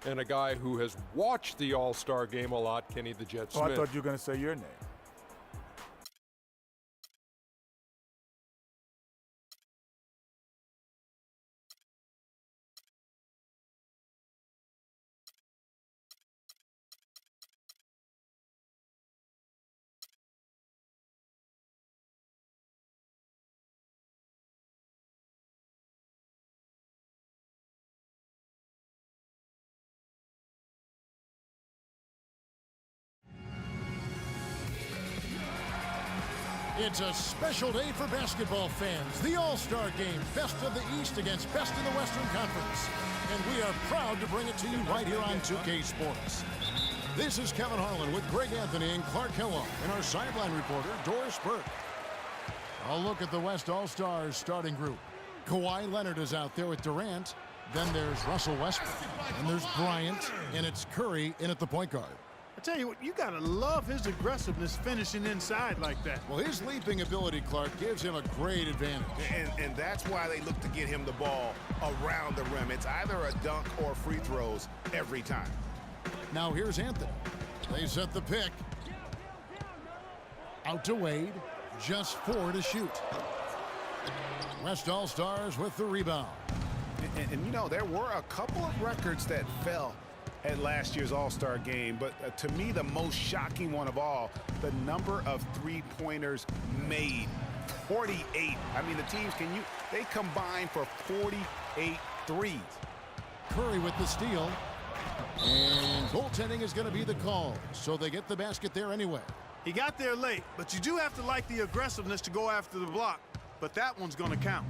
and a guy who has watched the All-Star game a lot, Kenny the Jet Smith. Oh, I thought you were going to say your name. It's a special day for basketball fans. The All-Star Game, best of the East against best in the Western Conference. And we are proud to bring it to you right here on 2K Sports. This is Kevin Harlan with Greg Anthony and Clark Kellogg and our sideline reporter, Doris Burke. A look at the West All-Stars starting group. Kawhi Leonard is out there with Durant. Then there's Russell Westbrook. And there's Bryant. And it's Curry in at the point guard. I tell you what, you gotta love his aggressiveness finishing inside like that. Well, his leaping ability, Clark, gives him a great advantage. And that's why they look to get him the ball around the rim. It's either a dunk or free throws every time. Now here's Anthony. They set the pick. Out to Wade. Just 4 to shoot. West All-Stars with the rebound. And you know, there were a couple of records that fell at last year's All-Star game, but to me the most shocking one of all, the number of three-pointers made. 48. I mean, the teams they combine for 48 threes. Curry with the steal. And goaltending is going to be the call, so they get the basket there anyway. He got there late, but you do have to like the aggressiveness to go after the block. But that one's gonna count.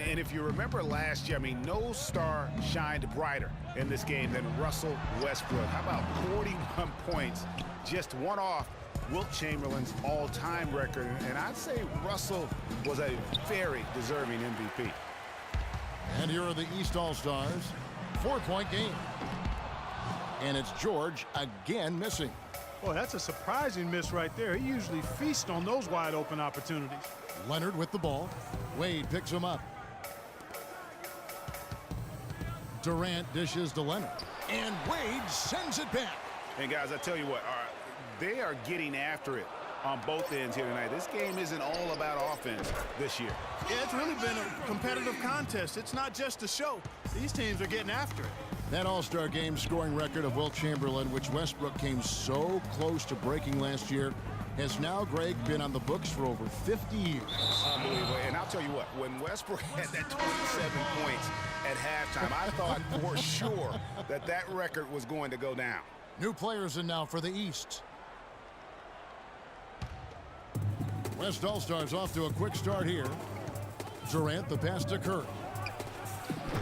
And if you remember last year, I mean, no star shined brighter in this game than Russell Westbrook. How about 41 points, just one off Wilt Chamberlain's all-time record. And I'd say Russell was a very deserving MVP. And here are the East All-Stars. 4-point game. And it's George again missing. Boy, that's a surprising miss right there. He usually feasts on those wide-open opportunities. Leonard with the ball. Wade picks him up. Durant dishes to Leonard. And Wade sends it back. And guys, I tell you what, they are getting after it on both ends here tonight. This game isn't all about offense this year. Yeah, it's really been a competitive contest. It's not just a show. These teams are getting after it. That All-Star Game scoring record of Wilt Chamberlain, which Westbrook came so close to breaking last year, has now, Greg, been on the books for over 50 years. Unbelievable. And I'll tell you what, when Westbrook had that 27 points at halftime, I thought for sure that record was going to go down. New players in now for the East. West All-Stars off to a quick start here. Durant, the pass to Curry.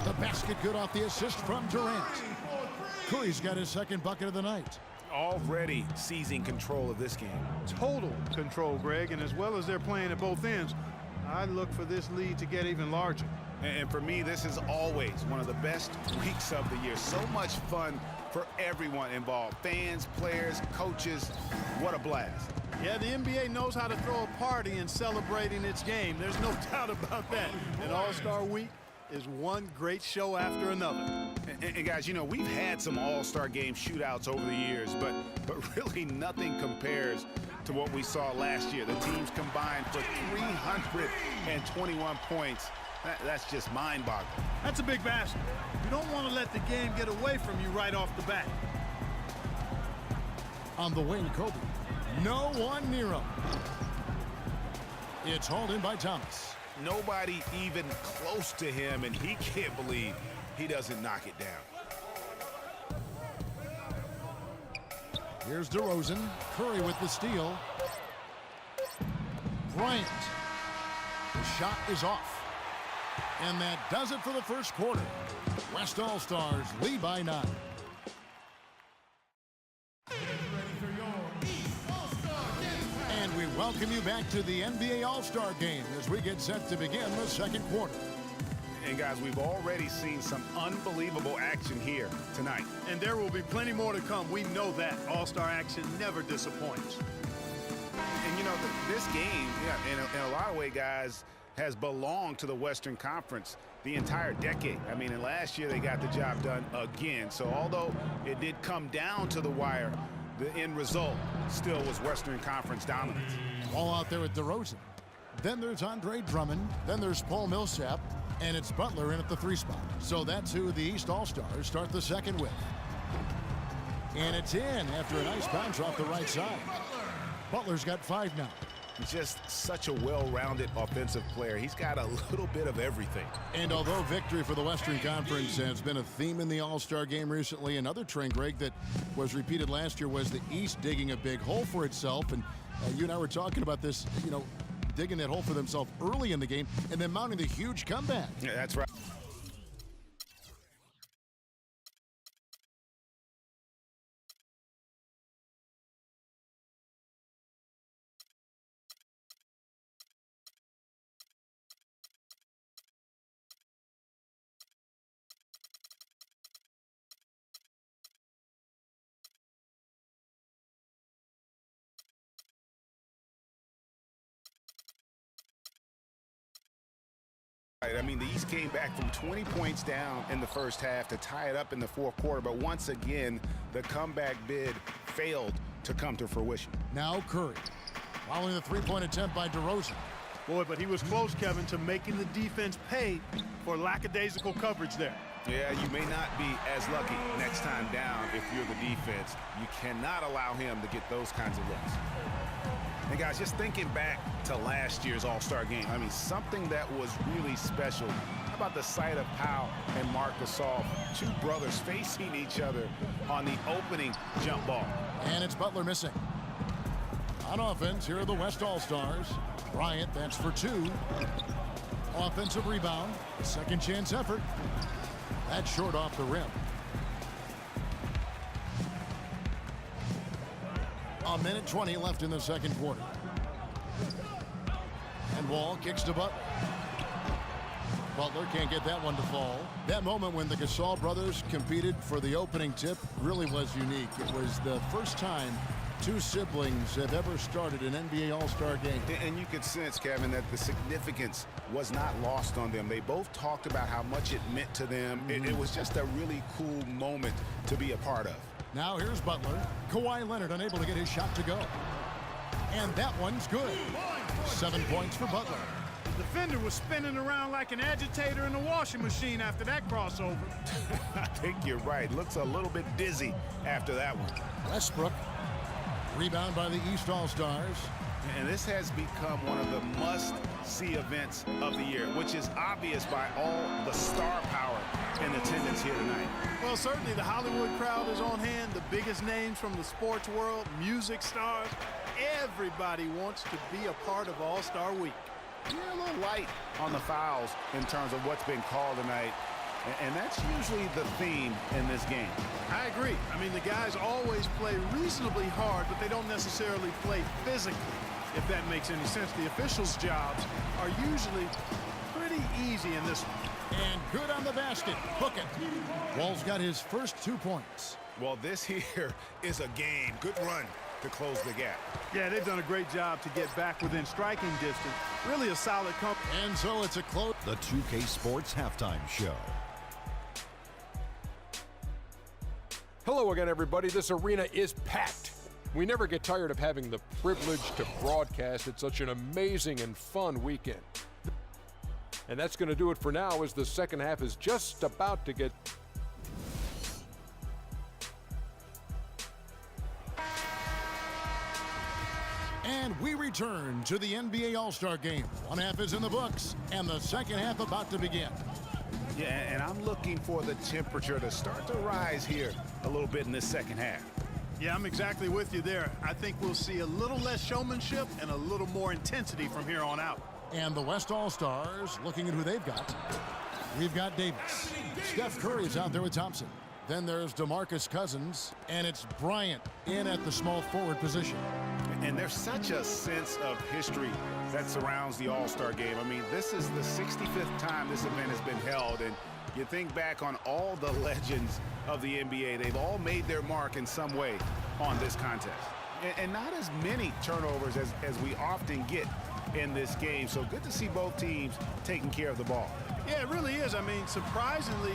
The basket good off the assist from Durant. Curry's got his second bucket of the night. Already seizing control of this game. Total control, Greg, and as well as they're playing at both ends, I look for this lead to get even larger. And for me, this is always one of the best weeks of the year. So much fun for everyone involved. Fans, players, coaches. What a blast. Yeah, the NBA knows how to throw a party in celebrating its game. There's no doubt about that. And All-Star Week is one great show after another. And guys, you know, we've had some All-Star Game shootouts over the years, but really nothing compares to what we saw last year. The teams combined for 321 points. That's just mind-boggling. That's a big basket. You don't want to let the game get away from you right off the bat. On the wing, Kobe. No one near him. It's hauled in by Thomas. Nobody even close to him, and he can't believe he doesn't knock it down. Here's DeRozan. Curry with the steal. Bryant. The shot is off. And that does it for the first quarter. West All-Stars lead by 9. And we welcome you back to the NBA All-Star Game as we get set to begin the second quarter. And guys, we've already seen some unbelievable action here tonight. And there will be plenty more to come. We know that. All-Star action never disappoints. And you know, this game, yeah, in a lot of ways, guys, has belonged to the Western Conference the entire decade. I mean, and last year they got the job done again. So although it did come down to the wire, the end result still was Western Conference dominance. All out there with DeRozan. Then there's Andre Drummond. Then there's Paul Millsap. And it's Butler in at the 3 spot. So that's who the East All-Stars start the second with. And it's in after a nice bounce off the right side. Butler's got 5 now. He's just such a well-rounded offensive player. He's got a little bit of everything. And although victory for the Western Conference has been a theme in the All-Star game recently, another trend, Greg, that was repeated last year was the East digging a big hole for itself. And you and I were talking about this, digging that hole for themselves early in the game and then mounting the huge comeback. Yeah, that's right. I mean, the East came back from 20 points down in the first half to tie it up in the fourth quarter. But once again, the comeback bid failed to come to fruition. Now Curry, following the 3-point attempt by DeRozan. Boy, but he was close, Kevin, to making the defense pay for lackadaisical coverage there. Yeah, you may not be as lucky next time down if you're the defense. You cannot allow him to get those kinds of looks. And guys, just thinking back to last year's All-Star game, I mean, something that was really special. How about the sight of Pau and Marc Gasol, 2 brothers facing each other on the opening jump ball. And it's Butler missing. On offense, here are the West All-Stars. Bryant, that's for 2. Offensive rebound, a second chance effort. That's short off the rim. A minute 20 left in the second quarter. And Wall kicks to Butler. Butler can't get that one to fall. That moment when the Gasol brothers competed for the opening tip really was unique. It was the first time 2 siblings have ever started an NBA All-Star game. And you could sense, Kevin, that the significance was not lost on them. They both talked about how much it meant to them. It was just a really cool moment to be a part of. Now here's Butler. Kawhi Leonard unable to get his shot to go. And that one's good. 7 points for Butler. The defender was spinning around like an agitator in a washing machine after that crossover. I think you're right. Looks a little bit dizzy after that one. Westbrook. Rebound by the East All-Stars. And this has become one of the must-see events of the year, which is obvious by all the star power in attendance here tonight. Well, certainly the Hollywood crowd is on hand. The biggest names from the sports world, music stars. Everybody wants to be a part of All-Star Week. Yeah, a little light on the fouls in terms of what's been called tonight. And that's usually the theme in this game. I agree. I mean, the guys always play reasonably hard, but they don't necessarily play physically, if that makes any sense. The officials' jobs are usually pretty easy in this one. And good on the basket. Book it. Wall's got his first 2 points. Well, this here is a game. Good run to close the gap. Yeah, they've done a great job to get back within striking distance. Really a solid company. And so it's a close. The 2K Sports Halftime Show. Hello again, everybody. This arena is packed. We never get tired of having the privilege to broadcast at such an amazing and fun weekend. And that's going to do it for now, as the second half is just about to get... And we return to the NBA All-Star Game. One half is in the books, and the second half about to begin. Yeah, and I'm looking for the temperature to start to rise here a little bit in this second half. Yeah, I'm exactly with you there. I think we'll see a little less showmanship and a little more intensity from here on out. And the West All-Stars, looking at who they've got. We've got Davis. Steph Curry is out there with Thompson. Then there's DeMarcus Cousins, and it's Bryant in at the small forward position. And there's such a sense of history that surrounds the All-Star game. I mean, this is the 65th time this event has been held, and you think back on all the legends of the NBA, they've all made their mark in some way on this contest. And not as many turnovers as we often get in this game. So good to see both teams taking care of the ball. Yeah, it really is. I mean, surprisingly,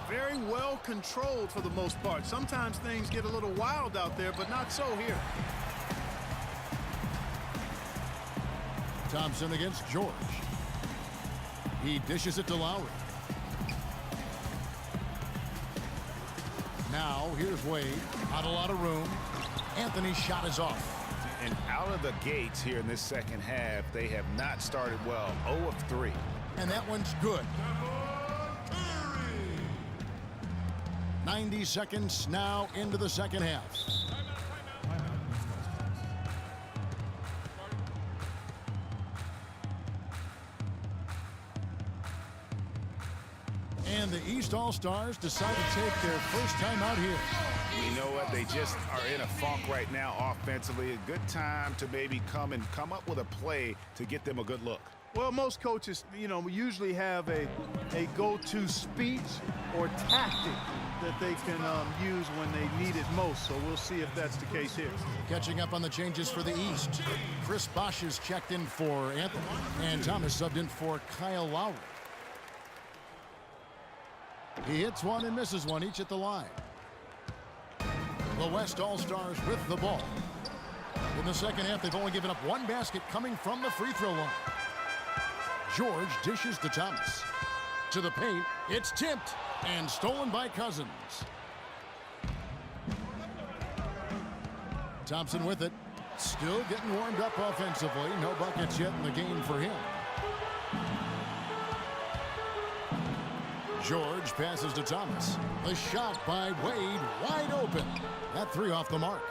very well controlled for the most part. Sometimes things get a little wild out there, but not so here. Thompson against George. He dishes it to Lowry. Now, here's Wade. Not a lot of room. Anthony's shot is off. And out of the gates here in this second half, they have not started well. 0 of 3. And that one's good. 90 seconds now into the second half. And the East All-Stars decide to take their first time out here. You know what? They just are in a funk right now offensively. A good time to maybe come up with a play to get them a good look. Well, most coaches, usually have a go-to speech or tactic that they can use when they need it most. So we'll see if that's the case here. Catching up on the changes for the East. Chris Bosh is checked in for Anthony, and Thomas subbed in for Kyle Lowry. He hits one and misses one, each at the line. The West All-Stars with the ball. In the second half, they've only given up one basket coming from the free throw line. George dishes to Thomas. To the paint, it's tipped and stolen by Cousins. Thompson with it. Still getting warmed up offensively. No buckets yet in the game for him. George passes to Thomas. The shot by Wade, wide open. That three off the mark.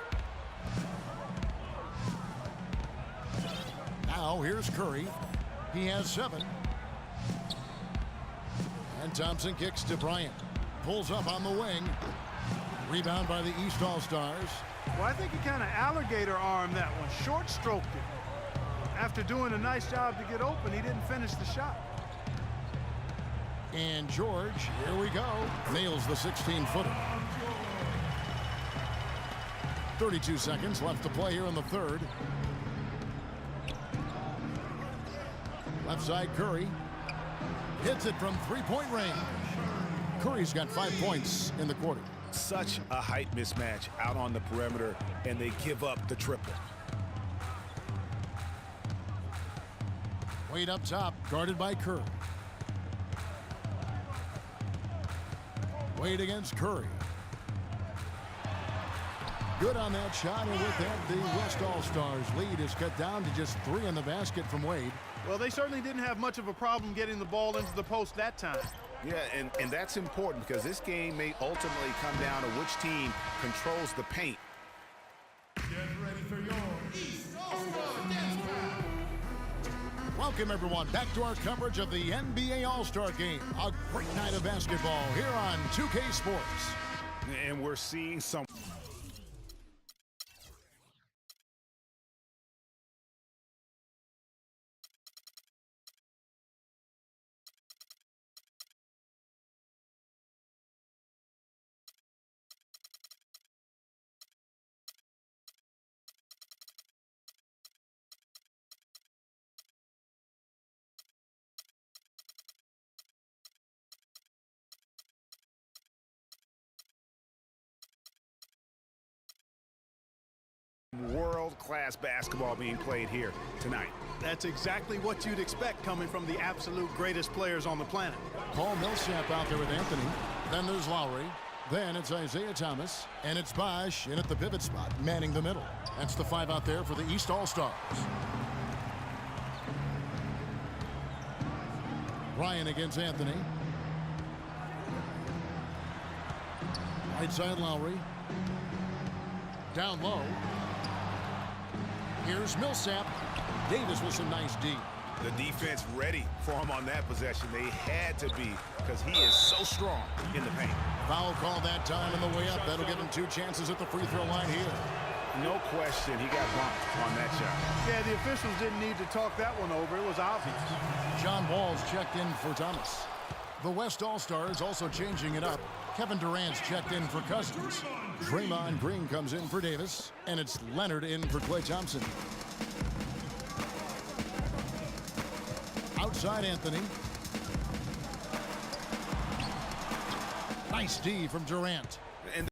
Now here's Curry. He has 7. And Thompson kicks to Bryant. Pulls up on the wing. Rebound by the East All-Stars. Well, I think he kind of alligator armed that one. Short stroked it. After doing a nice job to get open, he didn't finish the shot. And George, here we go, nails the 16-footer. 32 seconds left to play here in the third. Left side Curry. Hits it from three-point range. Curry's got 5 points in the quarter. Such a height mismatch out on the perimeter, and they give up the triple. Wade up top, guarded by Curry. Wade against Curry. Good on that shot, and with that, the West All-Stars lead is cut down to just 3 in the basket from Wade. Well, they certainly didn't have much of a problem getting the ball into the post that time. Yeah, and that's important because this game may ultimately come down to which team controls the paint. Get ready for your East All-Star Dance Party. Welcome, everyone, back to our coverage of the NBA All-Star Game. A great night of basketball here on 2K Sports. And we're seeing some... world-class basketball being played here tonight. That's exactly what you'd expect coming from the absolute greatest players on the planet. Paul Millsap out there with Anthony. Then there's Lowry. Then it's Isaiah Thomas. And it's Bosh in at the pivot spot, manning the middle. That's the 5 out there for the East All-Stars. Ryan against Anthony. Right side Lowry. Down low. Here's Millsap. Davis with some nice D. The defense ready for him on that possession. They had to be because he is so strong in the paint. Foul call that time on the way up. That'll give him 2 chances at the free throw line here. No question, he got bumped on that shot. Yeah, the officials didn't need to talk that one over. It was obvious. John Wall's checked in for Thomas. The West All-Stars also changing it up. Kevin Durant's checked in for Cousins. Draymond Green comes in for Davis. And it's Leonard in for Klay Thompson. Outside Anthony. Nice D from Durant.